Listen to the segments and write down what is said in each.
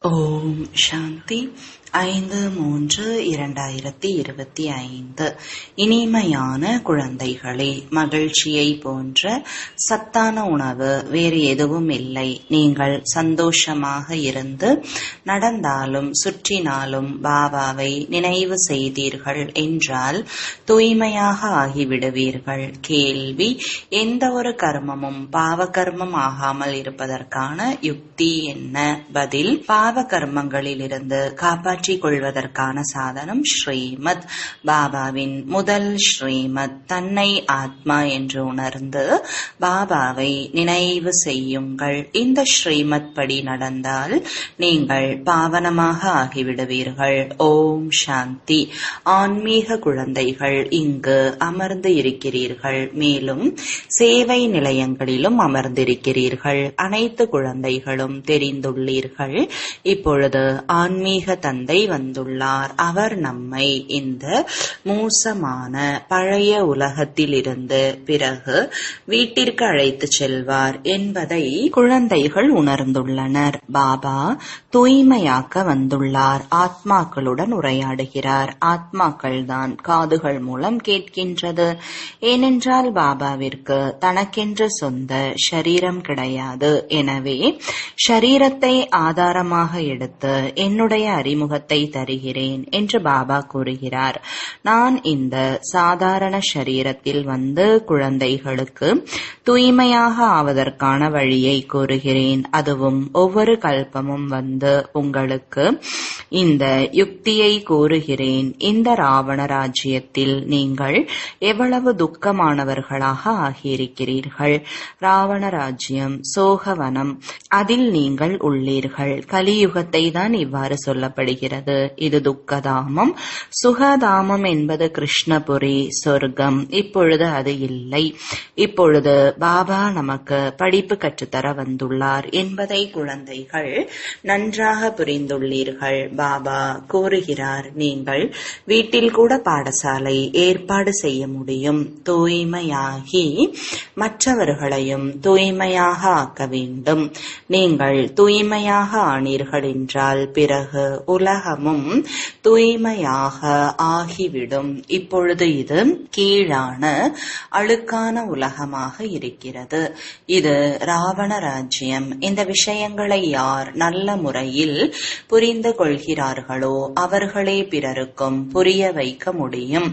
ஓம் சாந்தி. 5/3/2025. இனிமையான குழந்தைகளே, மகிழ்ச்சியை போன்ற சத்தான உணவு வேறு எதுவும் இல்லை. நீங்கள் சந்தோஷமாக இருந்து நடந்தாலும் சுற்றினாலும் பாபாவை நினைவு செய்தீர்கள் என்றால் தூய்மையாக ஆகிவிடுவீர்கள். கேள்வி: எந்த ஒரு கர்மமும் பாவ கர்மம் ஆகாமல் இருப்பதற்கான யுக்தி என்ன? பதில்: பாவ கர்மங்களிலிருந்து காப்பாற்றிக் கொள்வதற்கான சாதனம் ஸ்ரீமத். பாபாவின் முதல் ஸ்ரீமத். தன்னை ஆத்மா என்று உணர்ந்து பாபாவை நினைவு செய்யுங்கள். இந்த ஸ்ரீமத் படி நடந்தால் நீங்கள் பாவனமாக ஆகிவிடுவீர்கள். ஓம் சாந்தி. ஆன்மீக குழந்தைகள் இங்கு அமர்ந்து இருக்கிறீர்கள். மேலும் சேவை நிலையங்களிலும் அமர்ந்திருக்கிறீர்கள். அனைத்து குழந்தைகளும் தெரிந்துள்ளீர்கள். இப்பொழுது ஆன்மீக தந்தை வந்துள்ளார். அவர் நம்மை இந்த மோசமான பழைய உலகத்திலிருந்து பிறகு வீட்டிற்கு அழைத்து செல்வார் என்பதை குழந்தைகள் உணர்ந்துள்ளனர். பாபா தூய்மையாக்க வந்துள்ளார். ஆத்மாக்களுடன் உரையாடுகிறார். ஆத்மாக்கள் தான் காதுகள் மூலம் கேட்கின்றது. ஏனென்றால் பாபாவிற்கு தனக்கென்று சொந்த ஷரீரம் கிடையாது. எனவே ஷரீரத்தை ஆதாரமாக எடுத்து என்னுடைய அறிமுகத்தை தருகிறேன் என்று பாபா கூறுகிறார். நான் இந்த சாதாரண ஷரீரத்தில் வந்து குழந்தைகளுக்கு தூய்மையாக ஆவதற்கான வழியை கூறுகிறேன். அதுவும் ஒவ்வொரு கல்பமும் வந்து உங்களுக்கு இந்த யுக்தியை கூறுகிறேன். இந்த ராவண ராஜ்யத்தில் நீங்கள் எவ்வளவு துக்கமானவர்களாக ஆகியிருக்கிறீர்கள். ராவண ராஜ்யம் சோகவனம், அதில் நீங்கள் உள்ளீர்கள். கலியுகத்தை தான் இவ்வாறு சொல்லப்படுகிறது. இது துக்கதாமம். சுகதாமம் என்பது கிருஷ்ணபுரி, சொர்க்கம். இப்பொழுது அது இல்லை. இப்பொழுது பாபா நமக்கு படிப்பு கற்றுத்தர வந்துள்ளார் என்பதை குழந்தைகள் நன்றாக புரிந்துள்ளீர்கள். பாபா கூறுகிறார், நீங்கள் வீட்டில் கூட பாடசாலை ஏற்பாடு செய்ய முடியும். தூய்மையாகி மற்றவர்களையும் தூய்மையாக ஆக்க வேண்டும். நீங்கள் தூய்மையாக ஆனீர்கள் என்றால் பிறகு உலகமும் தூய்மையாக ஆகிவிடும். இப்பொழுது இது கீழான அழுக்கான உலகமாக இருக்கிறது. இது ராவண ராஜ்யம். இந்த விஷயங்களை யார் நல்ல முறையில் புரிந்து கொள்கிறார்களோ அவர்களே பிறருக்கும் புரிய வைக்க முடியும்.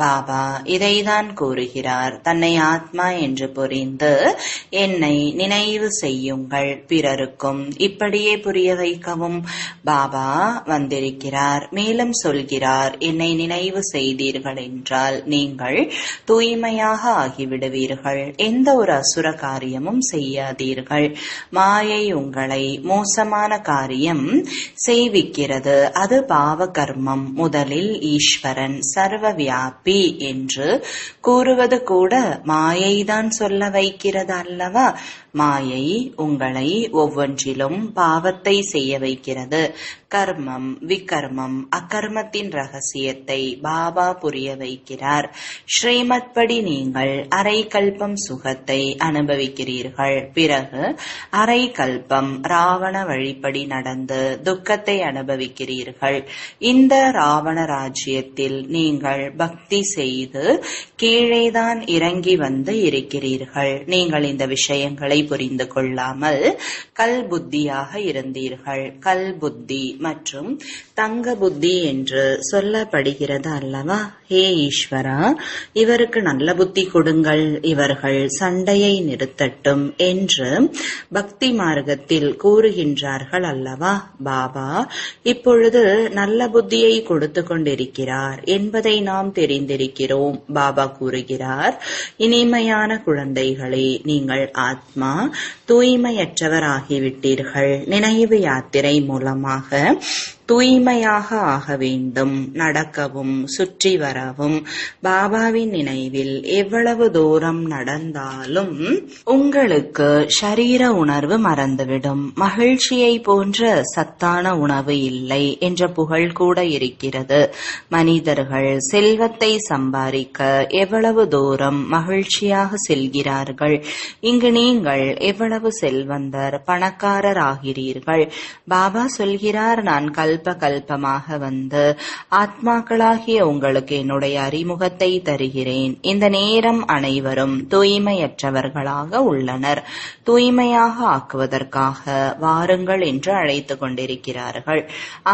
பாபா இதைதான் கூறுகிறார். தன்னை ஆத்மா என்று புரிந்து என்னை நினைவு செய்யுங்கள். பிறருக்கும் இப்படியே புரிய வைக்கவும் பாபா வந்திருக்கிறார். மேலும் சொல்கிறார், என்னை நினைவு செய்தீர்கள் என்றால் நீங்கள் தூய்மையாக ஆகிவிடுவீர்கள். எந்த ஒரு அசுர காரியமும் செய்யாதீர்கள். மாயை உங்களை மோசமான காரியம் செய்விக்கிறது. அது பாவ கர்மம். முதலில் ஈஸ்வரன் சர்வ வியாபி என்று கூறுவது கூட மாயைதான் சொல்ல வைக்கிறது அல்லவா? மாயை உங்களை ஒவ்வொன்றிலும் பாவத்தை செய்ய வைக்கிறது. கர்மம், விகர்மம், அகர்மத்தின் ரகசியத்தை பாபா புரிய வைக்கிறார். ஸ்ரீமத் படி நீங்கள் அரை கல்பம் சுகத்தை அனுபவிக்கிறீர்கள். பிறகு அரை கல்பம் ராவண வழிப்படி நடந்து துக்கத்தை அனுபவிக்கிறீர்கள். இந்த ராவண ராஜ்யத்தில் நீங்கள் பக்தி செய்து கீழேதான் இறங்கி வந்து இருக்கிறீர்கள். நீங்கள் இந்த விஷயங்களை புரிந்து கொள்ளாமல் கல் புத்தியாக இருந்தீர்கள். கல் புத்தி மற்றும் தங்க புத்தி என்று சொல்லப்படுகிறது அல்லவா? ஹே ஈஸ்வரா, இவருக்கு நல்ல புத்தி கொடுங்கள், இவர்கள் சண்டையை நிறுத்தட்டும் என்று பக்தி மார்க்கத்தில் கூறுகின்றார்கள் அல்லவா? பாபா இப்பொழுது நல்ல புத்தியை கொடுத்து கொண்டிருக்கிறார் என்பதை நாம் தெரிந்திருக்கிறோம். பாபா கூறுகிறார், இனிமையான குழந்தைகளே, நீங்கள் ஆத்மா தூய்மையற்றவர் ஆகிவிட்டீர்கள். நினைவு யாத்திரை மூலமாக தூய்மையாக ஆக வேண்டும். நடக்கவும் சுற்றி வரவும் பாபாவின் நினைவில் எவ்வளவு தூரம் நடந்தாலும் உங்களுக்கு ஷரீர உணர்வு மறந்துவிடும். மகிழ்ச்சியை போன்ற சத்தான உணவு இல்லை என்ற புகழ் கூட இருக்கிறது. மனிதர்கள் செல்வத்தை சம்பாதிக்க எவ்வளவு தூரம் மகிழ்ச்சியாக செல்கிறார்கள். இங்கு நீங்கள் எவ்வளவு செல்வந்தர் பணக்காரர் ஆகிறீர்கள். பாபா சொல்கிறார், நான் கல்ப கல்பமாக வந்து ஆத்மாக்களாகிய உங்களுக்கு என்னுடைய அறிமுகத்தை தருகிறேன். இந்த நேரம் அனைவரும் தூய்மையற்றவர்களாக உள்ளனர். தூய்மையாக ஆக்குவதற்காக வாருங்கள் என்று அழைத்துக் கொண்டிருக்கிறார்கள்.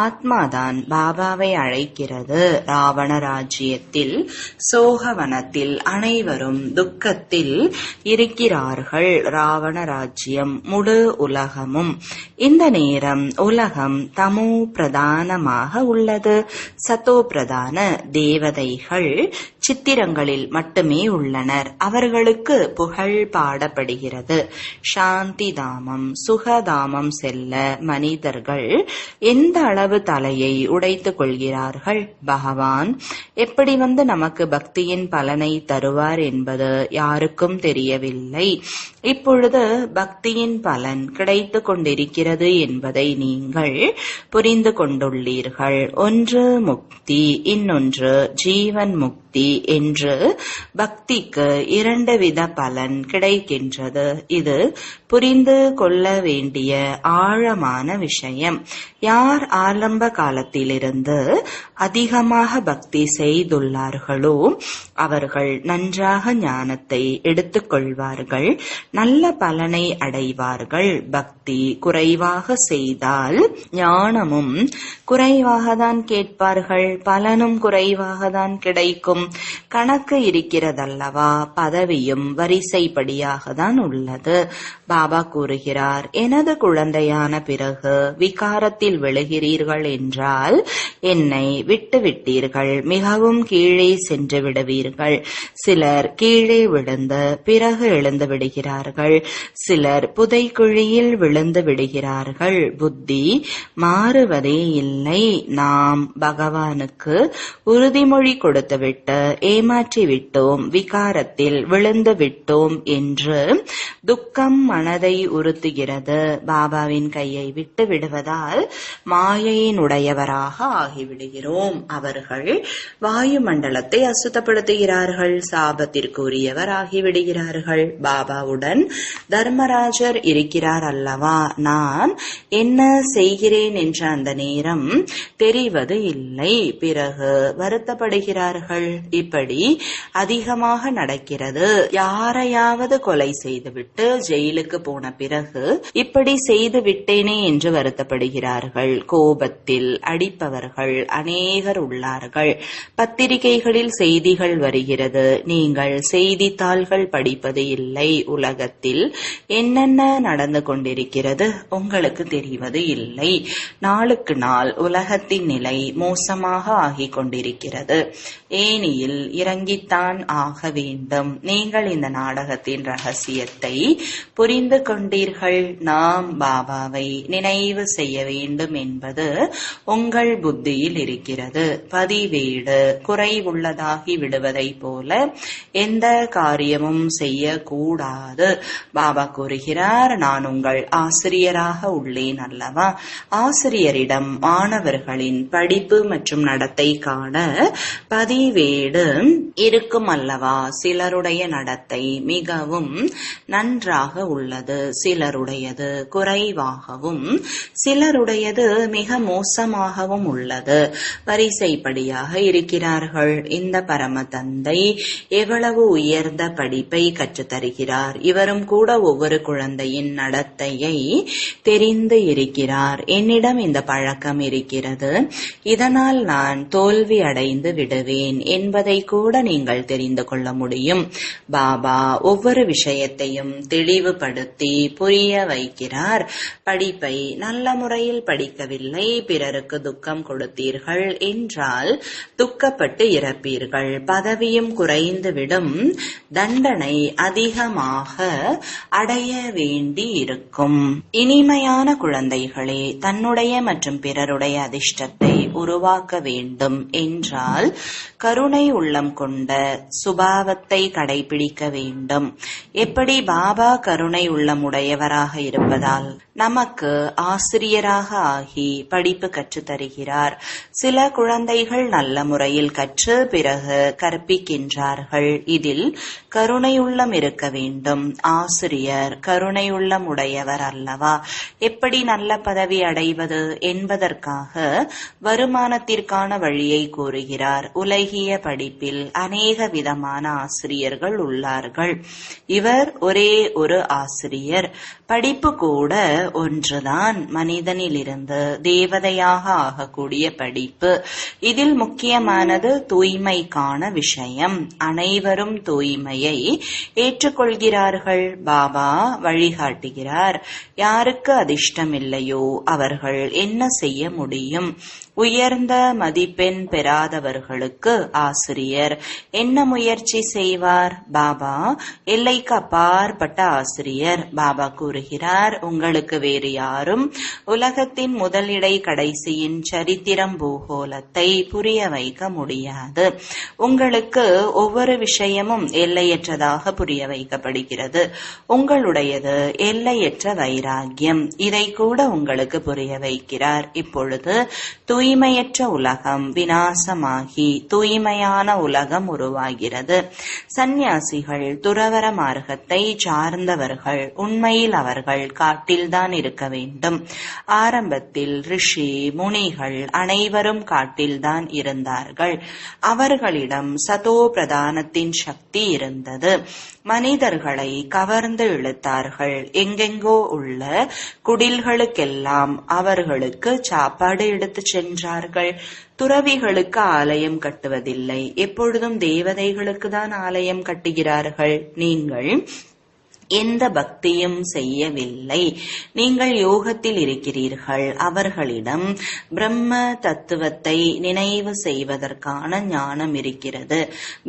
ஆத்மாதான் பாபாவை அழைக்கிறது. ராவண ராஜ்யத்தில் சோகவனத்தில் அனைவரும் துக்கத்தில் இருக்கிறார்கள். ராவண ராஜ்யம் முழு உலகமும். இந்த நேரம் உலகம் தமோ பிரதானமாக உள்ளது. சத்தோ பிரதான தேவதைகள் சித்திரங்களில் மட்டுமே உள்ளனர். அவர்களுக்கு புகழ் பாடப்படுகிறது. சாந்தி தாமம் சுகதாமம் செல்ல மனிதர்கள் எந்த அளவு தலையை உடைத்துக் கொள்கிறார்கள். பகவான் எப்படி வந்து நமக்கு பக்தியின் பலனை தருவார் என்பது யாருக்கும் தெரியவில்லை. இப்பொழுது பக்தியின் பலன் கிடைத்துக் கொண்டிருக்கிறது என்பதை நீங்கள் புரிந்து கொண்டுள்ளீர்கள். ஒன்று முக்தி, இன்னொன்று ஜீவன் முக்தி என்று பக்திக்கு 2 வித பலன் கிடைக்கின்றது. இது புரிந்து கொள்ள வேண்டிய ஆழமான விஷயம். யார் ஆரம்ப காலத்திலிருந்து அதிகமாக பக்தி செய்துள்ளார்களோ அவர்கள் நன்றாக ஞானத்தை எடுத்துக்கொள்வார்கள், நல்ல பலனை அடைவார்கள். பக்தி குறைவாக செய்தால் ஞானமும் குறைவாக தான் கேட்பார்கள், பலனும் குறைவாக தான் கிடைக்கும். கணக்கு இருக்கிறதல்லவா, பதவியும் வரிசைப்படியாக தான் உள்ளது. பாபா கூறுகிறார், எனது குழந்தையான பிறகு விகாரத்தில் விழுகிறீர்கள் என்றால் என்னை விட்டு விட்டீர்கள், மிகவும் கீழே சென்று விடுவீர்கள். சிலர் கீழே விழுந்து பிறகு எழுந்து விடுகிறார்கள், சிலர் புதைக்குழியில் விழுந்து விடுகிறார்கள். புத்தி மாறுவதே இல்லை. நாம் பகவானுக்கு உறுதிமொழி கொடுத்துவிட்டு ஏமாற்றி விட்டோம், விகாரத்தில் விழுந்து விட்டோம் என்று துக்கம் மனதை உறுத்துகிறது. பாபாவின் கையை விட்டு விடுவதால் மாயையினுடையவராக ஆகிவிடுகிறோம். அவர்கள் வாயுமண்டலத்தை அசுத்தப்படுத்துகிறார்கள், சாபத்திற்குரியவர் ஆகிவிடுகிறார்கள். பாபாவுடன் தர்மராஜர் இருக்கிறார் அல்லவா, நான் என்ன செய்கிறேன் என்ற அந்த நேரம் தெரிவது இல்லை. பிறகு வருத்தப்படுகிறார்கள். இப்படி அதிகமாக நடக்கிறது. யாரையாவது கொலை செய்துவிட்டு ஜெயிலுக்கு போன பிறகு இப்படி செய்து விட்டேனே என்று வருத்தப்படுகிறார்கள். கோபத்தில் அடிப்பவர்கள் அநேகர் உள்ளார்கள். பத்திரிகைகளில் செய்திகள் வருகிறது, நீங்கள் செய்தித்தாள்கள் படிப்பது இல்லை. உலகத்தில் என்னென்ன நடந்து கொண்டிருக்கிறது உங்களுக்கு தெரிவது இல்லை. நாளுக்கு நாள் உலகத்தின் நிலை மோசமாக ஆகிக் கொண்டிருக்கிறது. ஏனியில் இறங்கித்தான் ஆக வேண்டும். நீங்கள் இந்த நாடகத்தின் ரகசியத்தை புரிந்து கொண்டீர்கள். நாம் பாபாவை நினைவு செய்ய வேண்டும் என்பது உங்கள் புத்தியில் இருக்கிறது. பதிவேடு குறைவுள்ளதாகி விடுவதை போல எந்த காரியமும் செய்யக்கூடாது. பாபா கூறுகிறார், நான் உங்கள் ஆசிரியராக உள்ளேன் அல்லவா. ஆசிரியரிடம் மாணவர்களின் படிப்பு மற்றும் நடத்தை காண பதிவேடு இருக்கும் அல்லவா. சிலருடைய நடத்தை மிகவும் நன்றாக உள்ளது, சிலருடையது குறைவாகவும், சிலருடையது மிக மோசமாகவும் உள்ளது. வரிசைப்படியாக இருக்கிறார்கள். இந்த பரம தந்தை எவ்வளவு உயர்ந்த படிப்பை கற்றுத்தருகிறார். இவரும் கூட ஒவ்வொரு குழந்தையின் நடத்தையை தெரிந்து இருக்கிறார். என்னிடம் இந்த பழக்கம் இருக்கிறது, இதனால் நான் தோல்வி அடைந்து விடுவேன் என்பதை என்பதை கூட நீங்கள் தெரிந்து கொள்ள முடியும். பாபா ஒவ்வொரு விஷயத்தையும் தெளிவுபடுத்தி புரிய வைக்கிறார். படிப்பை நல்ல முறையில் படிக்கவில்லை, பிறருக்கு துக்கம் கொடுத்தீர்கள் என்றால் துக்கப்பட்டு இறப்பீர்கள். பதவியும் குறைந்துவிடும், தண்டனை அதிகமாக அடைய வேண்டி இருக்கும். இனிமையான குழந்தைகளே, தன்னுடைய மற்றும் பிறருடைய அதிர்ஷ்டத்தை உருவாக்க வேண்டும் என்றால் கருணை உள்ளம் கொண்ட சுபாவத்தை கடைபிடிக்க வேண்டும். எப்படி பாபா கருணை உள்ளமுடையவராக இருப்பதால் நமக்கு ஆசிரியராக ஆகி படிப்பு கற்றுத் தருகிறார். சில குழந்தைகள் நல்ல முறையில் கற்று பிறகு கற்பிக்கின்றார்கள். இதில் கருணையுள்ளம் இருக்க வேண்டும். ஆசிரியர் கருணையுள்ளம் உடையவர் அல்லவா? எப்படி நல்ல பதவி அடைவது என்பதற்காக வருமானத்திற்கான வழியை கூறுகிறார். உலகிய படிப்பில் அநேக விதமான ஆசிரியர்கள் உள்ளார்கள். இவர் ஒரே ஒரு ஆசிரியர். படிப்பு கூட ஒன்றுதான். மனிதனிலிருந்து தேவதையாக ஆகக்கூடிய படிப்பு. இதில் முக்கியமானது தூய்மைக்கான விஷயம். அனைவரும் தூய்மையை ஏற்றுக்கொள்கிறார்கள். பாபா வழிகாட்டுகிறார். யாருக்கு அதிர்ஷ்டம் இல்லையோ அவர்கள் என்ன செய்ய முடியும்? உயர்ந்த மதிப்பெண் பெறாதவர்களுக்கு ஆசிரியர் என்ன முயற்சி செய்வார்? பாபா எல்லைக்கு அப்பாற்பட்ட ஆசிரியர். பாபா கூறுகிறார், உங்களுக்கு வேறு யாரும் உலகத்தின் முதலிடை கடைசியின் சரித்திரம் பூகோளத்தை புரிய வைக்க முடியாது. உங்களுக்கு ஒவ்வொரு விஷயமும் எல்லையற்றதாக புரிய வைக்கப்படுகிறது. உங்களுடையது எல்லையற்ற வைராகியம். இதை கூட உங்களுக்கு புரிய வைக்கிறார். இப்பொழுது தூய்மையற்ற உலகம் விநாசமாகி தூய்மையான உலகம் உருவாகிறது. சந்நியாசிகள் துறவற மார்க்கத்தை சார்ந்தவர்கள். உண்மையில் அவர்கள் காட்டில்தான் இருக்க வேண்டும். ஆரம்பத்தில் ரிஷி முனிகள் அனைவரும் காட்டில்தான் இருந்தார்கள். அவர்களிடம் சதோ பிரதானத்தின் சக்தி இருந்தது. மனிதர்களை கவர்ந்து இழுத்தார்கள். எங்கெங்கோ உள்ள குடில்களுக்கெல்லாம் அவர்களுக்கு சாப்பாடு எடுத்துச் சென்றார்கள். துறவிகளுக்கு ஆலயம் கட்டுவதில்லை, எப்பொழுதும் தேவதைகளுக்கு தான் ஆலயம் கட்டுகிறார்கள். நீங்கள் எந்த பக்தியும் செய்யவில்லை. நீங்கள் யோகத்தில் இருக்கிறீர்கள். அவர்களிடம் பிரம்ம தத்துவத்தை நினைவு செய்வதற்கான ஞானம் இருக்கிறது.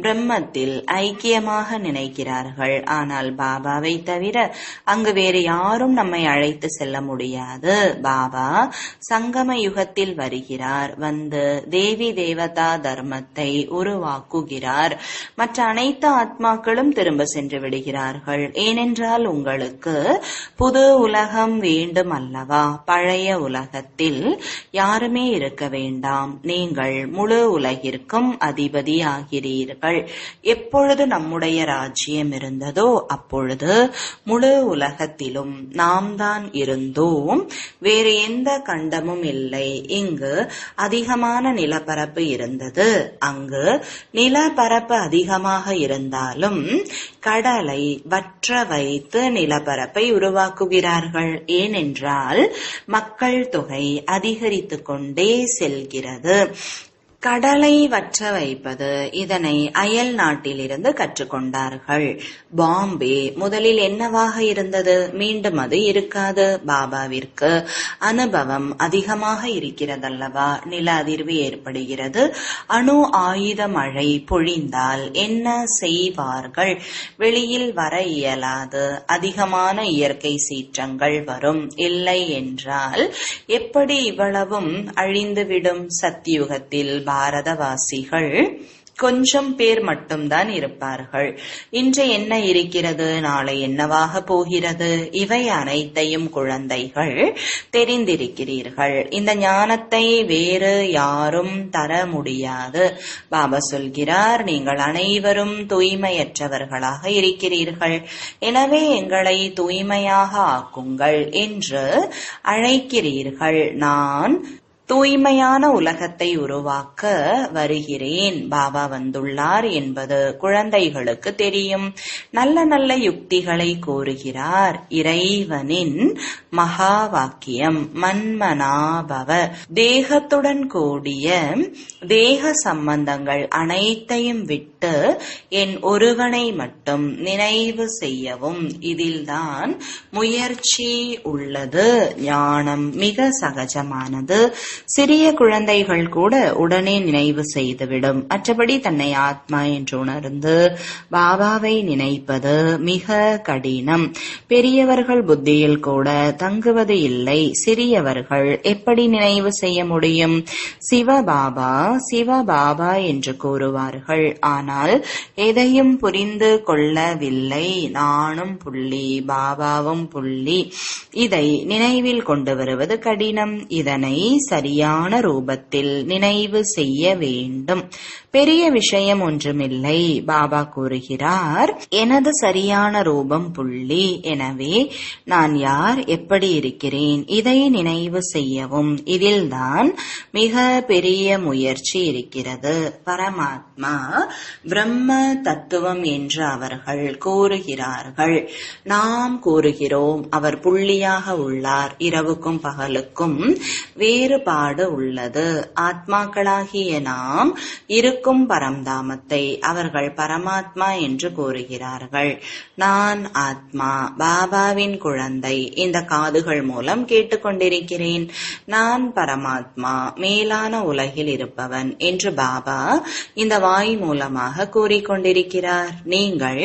பிரம்மத்தில் ஐக்கியமாக நினைக்கிறார்கள். ஆனால் பாபாவை தவிர அங்கு வேறு யாரும் நம்மை அழைத்து செல்ல முடியாது. பாபா சங்கம யுகத்தில் வருகிறார். வந்து தேவி தேவதா தர்மத்தை உருவாக்குகிறார். மற்ற அனைத்து ஆத்மாக்களும் திரும்ப சென்று விடுகிறார்கள். ஏனென்றால் உங்களுக்கு புது உலகம் வேண்டும் அல்லவா? பழைய உலகத்தில் யாருமே இருக்க வேண்டாம். நீங்கள் முழு உலகிற்கும் அதிபதி ஆகிறீர்கள். எப்பொழுது நம்முடைய ராஜ்யம் இருந்ததோ அப்பொழுது முழு உலகத்திலும் நாம் தான் இருந்தோம். வேறு எந்த கண்டமும் இல்லை. இங்கு அதிகமான நிலப்பரப்பு இருந்தது. அங்கு நிலப்பரப்பு அதிகமாக இருந்தாலும் கடலை வற்ற வைத்து நிலப்பரப்பை உருவாக்குகிறார்கள். ஏனென்றால் மக்கள் தொகை அதிகரித்து கொண்டே செல்கிறது. கடலை வற்ற வைப்பது, இதனை அயல் நாட்டிலிருந்து கற்றுக்கொண்டார்கள். பாம்பே முதலில் என்னவாக இருந்தது? மீண்டும் அது இருக்காது. பாபாவிற்கு அனுபவம் அதிகமாக இருக்கிறதல்லவா? நில அதிர்வு ஏற்படுகிறது. அணு ஆயுத மழை பொழிந்தால் என்ன செய்வார்கள்? வெளியில் வர இயலாது. அதிகமான இயற்கை சீற்றங்கள் வரும். இல்லை என்றால் எப்படி இவ்வளவும் அழிந்துவிடும்? சத்தியுகத்தில் பாரதவாசிகள் கொஞ்சம் பேர் மட்டும்தான் இருப்பார்கள். இன்று என்ன இருக்கிறது, நாளை என்னவாக போகிறது, இவை அனைத்தையும் குழந்தைகள் தெரிந்திருக்கிறீர்கள். இந்த ஞானத்தை வேறு யாரும் தர முடியாது. பாபா சொல்கிறார், நீங்கள் அனைவரும் தூய்மையற்றவர்களாக இருக்கிறீர்கள். எனவே எங்களை தூய்மையாக ஆக்குங்கள் என்று அழைக்கிறீர்கள். நான் தூய்மையான உலகத்தை உருவாக்க வருகிறேன், பாபா வந்துள்ளார் என்பது குழந்தைகளுக்கு தெரியும். நல்ல நல்ல யுக்திகளை கூறுகிறார். இறைவனின் மகா வாக்கியம் மன்மனாபவ. தேகத்துடன் கூடிய தேக சம்பந்தங்கள் அனைத்தையும் விட்டு என் ஒருவனை மட்டும் நினைவு செய்யவும். இதில்தான் முயற்சி உள்ளது. ஞானம் மிக சகஜமானது. சிறிய குழந்தைகள் கூட உடனே நினைவு செய்துவிடும். மற்றபடி தன்னை ஆத்மா என்று உணர்ந்து பாபாவை நினைப்பது மிக கடினம். பெரியவர்கள் புத்தியில் கூட தங்குவது இல்லை. சிறியவர்கள் எப்படி நினைவு செய்ய முடியும்? சிவபாபா சிவபாபா என்று கூறுவார்கள். ஆனால் எதையும் புரிந்து கொள்ளவில்லை. நானும் புள்ளி, பாபாவும் புள்ளி. இதை நினைவில் கொண்டு வருவது கடினம். இதனை சரியான ரூபத்தில் நினைவு செய்ய வேண்டும். பெரிய விஷயம் ஒன்றுமில்லை. பாபா கூறுகிறார், எனது சரியான ரூபம் புள்ளி. எனவே நான் யார், எப்படி இருக்கிறேன், இதை நினைவு செய்யவும். இதில்தான் மிக பெரிய முயற்சி இருக்கிறது. பரமாத்மா பிரம்ம தத்துவம் என்று அவர்கள் கூறுகிறார்கள். நாம் கூறுகிறோம் அவர் புள்ளியாக உள்ளார். இரவுக்கும் பகலுக்கும் வேறுபாடு உள்ளது. ஆத்மாக்களாகிய நாம் இருக்கும் பரம்தாமத்தை அவர்கள் பரமாத்மா என்று கூறுகிறார்கள். நான் ஆத்மா, பாபாவின் குழந்தை. இந்த காதுகள் மூலம் கேட்டுக்கொண்டிருக்கிறேன். நான் பரமாத்மா, மேலான உலகில் இருப்பவன் என்று பாபா இந்த வாய் மூலமாக கூறிக்கொண்டிருக்கிறார். நீங்கள்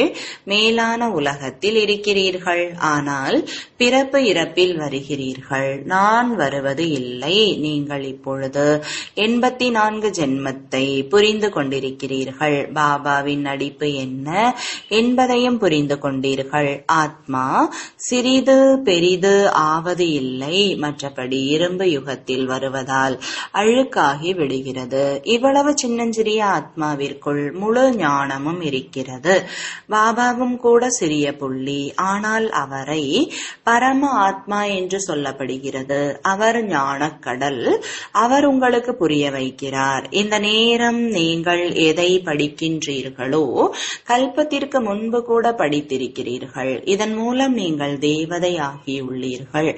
மேலான உலகத்தில் இருக்கிறீர்கள். ஆனால் பிறப்பு இறப்பில் வருகிறீர்கள். நான் வருவது இல்லை. நீங்கள் இப்பொழுது 84 ஜென்மத்தை புரிந்து கொண்டிருக்கிறீர்கள். பாபாவின் நடிப்பு என்ன என்பதையும் புரிந்து கொண்டீர்கள். ஆத்மா சிறிது பெரிது ஆவது இல்லை. மற்றபடி இரும்பு யுகத்தில் வருவதால் அழுக்காகி விடுகிறது. இவ்வளவு சின்னஞ்சிறிய ஆத்மாவிற்குள் முழு ஞானமும் இருக்கிறது. பாபாவும் கூட சிறிய புள்ளி. ஆனால் அவரை பரம ஆத்மா என்று சொல்லப்படுகிறது. அவர் ஞானக்கடல். அவர் உங்களுக்கு புரிய வைக்கிறார். இந்த நேரம் நீங்கள் எதை படிக்கின்றீர்களோ கல்பத்திற்கு முன்பு கூட படித்திருக்கிறீர்கள். இதன் மூலம் நீங்கள் தேவதை ஆகியுள்ளீர்கள்.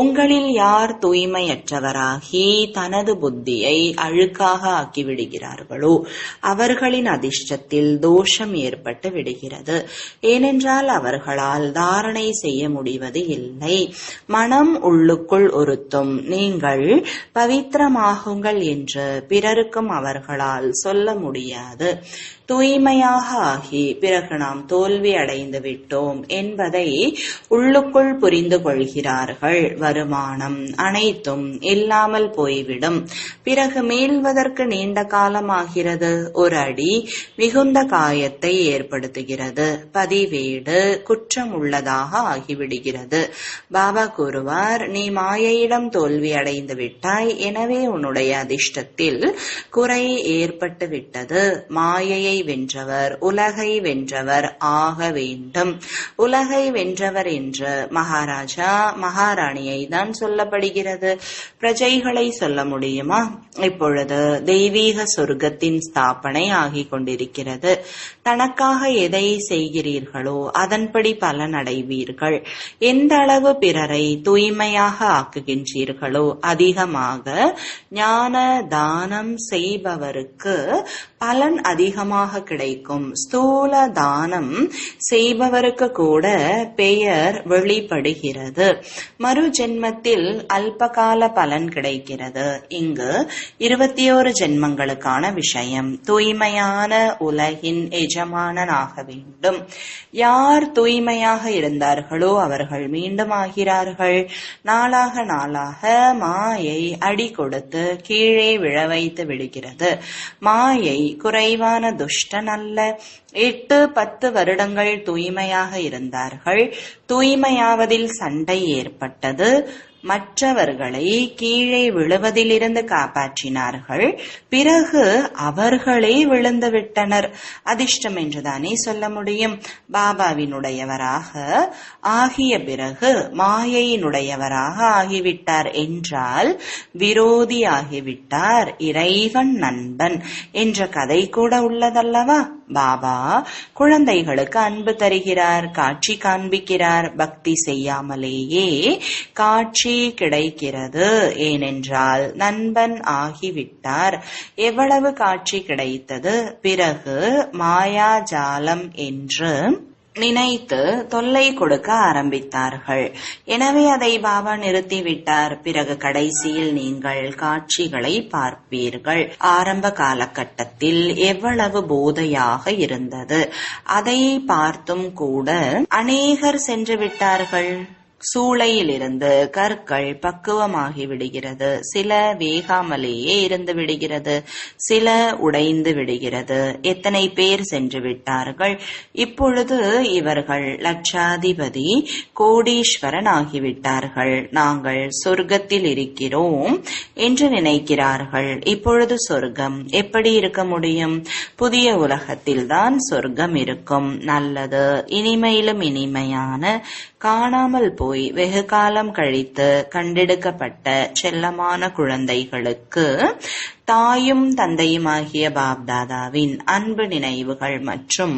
உங்களில் யார் தூய்மையற்றவராகி தனது புத்தியை அழுக்காக ஆக்கிவிடுகிறார்களோ அவர்களின் அதிர்ஷ்டத்தில் தோஷம் ஏற்பட்டு விடுகிறது. ஏனென்றால் அவர்களால் தாரணை செய்ய முடிவது இல்லை. மனம் உள்ளுக்குள் உறுத்தும். நீங்கள் பவித்திரமாகுங்கள் என்று பிறருக்கும் அவர்களால் சொல்ல முடியாது. தூய்மையாக ஆகி பிறகு நாம் தோல்வி அடைந்து விட்டோம் என்பதை உள்ளுக்குள் புரிந்து கொள்கிறார்கள். வருமானம் அனைத்தும் இல்லாமல் போய்விடும். பிறகு மீள்வதற்கு நீண்ட காலம் ஆகிறது. ஒரு அடி மிகுந்த காயத்தை ஏற்படுத்துகிறது. பதிவேடு குற்றம் உள்ளதாக ஆகிவிடுகிறது. பாபா கூறுவார், நீ மாயையிடம் தோல்வி அடைந்து விட்டாய். எனவே உன்னுடைய அதிர்ஷ்டத்தில் குறை ஏற்பட்டு விட்டது. மாயையை வென்றவர் உலகை வென்றவர் ஆக வேண்டும். உலகை வென்றவர் என்று மகாராஜா மகாராணியை தான் சொல்லப்படுகிறது. பிரஜைகளை சொல்ல முடியுமா? இப்பொழுது தெய்வீக சொர்க்கத்தின் ஸ்தாபனை ஆகிக் கொண்டிருக்கிறது. தனக்காக எதை செய்கிறீர்களோ அதன்படி பலன் அடைவீர்கள். எந்த அளவு பிறரை தூய்மையாக ஆக்குகின்றீர்களோ அதிகமாக ஞான தானம் செய்பவருக்கு பலன் அதிகமாக கிடைக்கும். ஸ்தூல தானம் செய்பவருக்கு கூட பெயர் வெளிப்படுகிறது. மறு ஜென்மத்தில் அல்பகால பலன் கிடைக்கிறது. இங்கு 21 ஜென்மங்களுக்கான விஷயம். தூய்மையான உலகின் எஜமானனாக வேண்டும். யார் தூய்மையாக இருந்தார்களோ அவர்கள் மீண்டும் ஆகிறார்கள். நாளாக நாளாக மாயை அடி கொடுத்து கீழே விழ வைத்து விடுகிறது. மாயை குறைவான துஷ்டன் அல்ல. 8-10 வருடங்கள் தூய்மையாக இருந்தார்கள். தூய்மையாவதில் சண்டை ஏற்பட்டது. மற்றவர்களை கீழே விழுவதிலிருந்து காப்பாற்றினார்கள். பிறகு அவர்களே விழுந்து விட்டனர். அதிர்ஷ்டம் என்றுதானே சொல்ல முடியும். பாபாவினுடையவராக ஆகிய பிறகு மாயையினுடையவராக ஆகிவிட்டார் என்றால் விரோதி ஆகிவிட்டார். இறைவன் நண்பன் என்ற கதை கூட உள்ளதல்லவா. பாபா குழந்தைகளுக்கு அன்பு தருகிறார், காட்சி காண்பிக்கிறார். பக்தி செய்யாமலேயே காட்சி கிடைக்கிறது. ஏனென்றால் நண்பன் ஆகிவிட்டார். எவ்வளவு காட்சி கிடைத்தது. பிறகு மாயாஜாலம் என்று நினைத்து தொல்லை கொடுக்க ஆரம்பித்தார்கள். எனவே அதை பாபா நிறுத்திவிட்டார். பிறகு கடைசியில் நீங்கள் காட்சிகளை பார்ப்பீர்கள். ஆரம்ப காலகட்டத்தில் எவ்வளவு போதையாக இருந்தது. அதை பார்த்தும் கூட அநேகர் சென்று விட்டார்கள். சூளையிலிருந்து கற்கள் பக்குவமாகி விடுகிறது. சில வேகாமலேயே இருந்து விடுகிறது, சில உடைந்து விடுகிறது. எத்தனை பேர் சென்று விட்டார்கள். இப்பொழுது இவர்கள் லட்சாதிபதி கோடீஸ்வரன் ஆகிவிட்டார்கள். நாங்கள் சொர்க்கத்தில் இருக்கிறோம் என்று நினைக்கிறார்கள். இப்பொழுது சொர்க்கம் எப்படி இருக்க முடியும்? புதிய உலகத்தில்தான் சொர்க்கம் இருக்கும். நல்லது, இனிமையிலும் இனிமையான, காணாமல் போய் வெகு காலம் கழித்து கண்டெடுக்கப்பட்ட செல்லமான குழந்தைகளுக்கு தாயும் தந்தையுமாகிய பாப்தாதாவின் அன்பு நினைவுகள் மற்றும்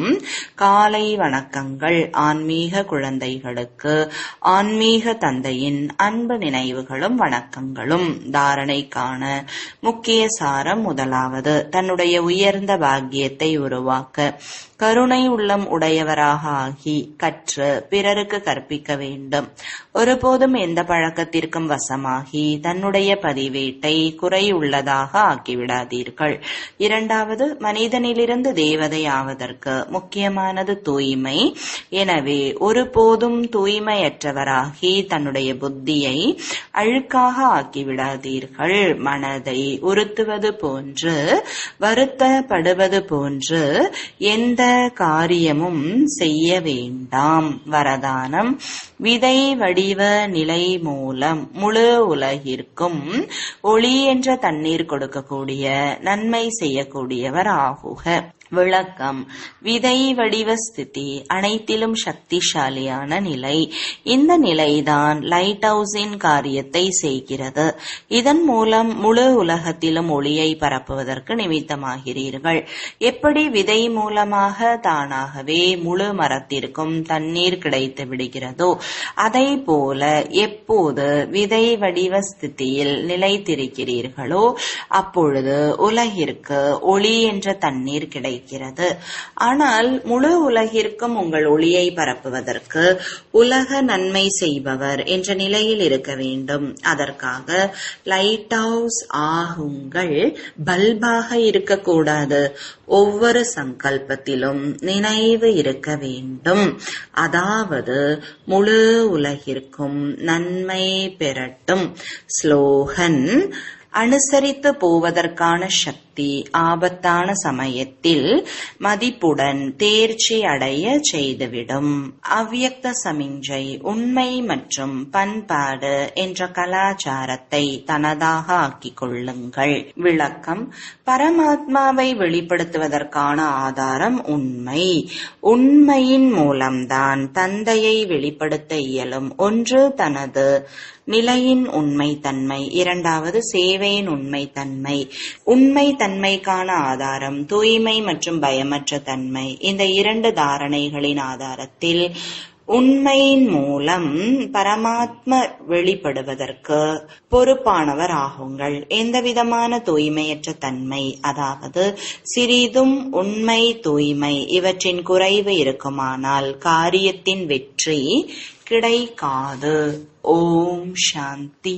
காலை வணக்கங்கள். ஆன்மீக குழந்தைகளுக்கு ஆன்மீக தந்தையின் அன்பு நினைவுகளும் வணக்கங்களும். தாரணைக்கான முக்கிய சாரம். முதலாவது, தன்னுடைய உயர்ந்த பாக்கியத்தை உருவாக்க கருணை உள்ளம் உடையவராக ஆகி கற்று பிறருக்கு கற்பிக்க வேண்டும். ஒருபோதும் எந்த பழக்கத்திற்கும் வசமாகி தன்னுடைய பதிவேட்டை குறையுள்ளதாக ஆக்கிவிடாதீர்கள். இரண்டாவது, மனிதனிலிருந்து தேவதை ஆவதற்கு முக்கியமானது தூய்மை. எனவே ஒருபோதும் தூய்மையற்றவராகி தன்னுடைய புத்தியை அழுக்காக ஆக்கிவிடாதீர்கள். மனதை உறுத்துவது போன்று, வருத்தப்படுவது போன்று எந்த காரியமும் செய்ய வேண்டாம். வரதானம். விதை வடிவ நிலை மூலம் முழு உலகிற்கும் ஒளி என்ற தண்ணீர் கொடுக்கக்கூடிய நன்மை செய்யக்கூடியவர் ஆகுக. விளக்கம். விதை வடிவ ஸ்திதி அனைத்திலும் சக்திசாலியான நிலை. இந்த நிலைதான் லைட் ஹவுஸின் காரியத்தை செய்கிறது. இதன் மூலம் முழு உலகத்திலும் ஒளியை பரப்புவதற்கு நிமித்தமாகிறீர்கள். எப்படி விதை மூலமாக தானாகவே முழு மரத்திற்கும் தண்ணீர் கிடைத்து விடுகிறதோ, அதை போல எப்போது விதை வடிவ ஸ்திதியில் நிலைத்திருக்கிறீர்களோ அப்பொழுது உலகிற்கு ஒளி என்ற தண்ணீர் கிடைக்கிறது. ஆனால் முழு உலகிற்கும் உங்கள் ஒளியை பரப்புவதற்கு உலக நன்மை செய்பவர் என்ற நிலையில் இருக்க வேண்டும். அதற்காக லைட் ஹவுஸ் ஆகுங்கள், பல்பாக இருக்கக்கூடாது. ஒவ்வொரு சங்கல்பத்திலும் நினைவு இருக்க வேண்டும். அதாவது முழு உலகிற்கும் நன்மை பெறட்டும். ஸ்லோகன். அனுசரித்து போவதற்கான சக்தி ஆபத்தான சமயத்தில் மதிப்புடன் தேர்ச்சி அடைய செய்துவிடும். அவ்யக்த சமிஞ்சை. உண்மை மற்றும் பண்பாடு என்ற கலாச்சாரத்தை தனதாக ஆக்கிக் கொள்ளுங்கள். விளக்கம். பரமாத்மாவை வெளிப்படுத்துவதற்கான ஆதாரம் உண்மை. உண்மையின் மூலம்தான் தந்தையை வெளிப்படுத்த இயலும். ஒன்று, தனது நிலையின் உண்மைத்தன்மை. இரண்டாவது, சேவையின் உண்மைத்தன்மை. உண்மைத்தன்மைக்கான ஆதாரம் தூய்மை மற்றும் பயமற்ற தன்மை. இந்த இரண்டு தாரணைகளின் ஆதாரத்தில் உண்மையின் மூலம் பரமாத்மா வெளிப்படுவதற்கு பொறுப்பானவர் ஆகுங்கள். எந்தவிதமான தூய்மையற்ற தன்மை, அதாவது சிறிதும் உண்மை, தூய்மை இவற்றின் குறைவு இருக்குமானால் காரியத்தின் வெற்றி கிடைக்காது. ஓம் சாந்தி.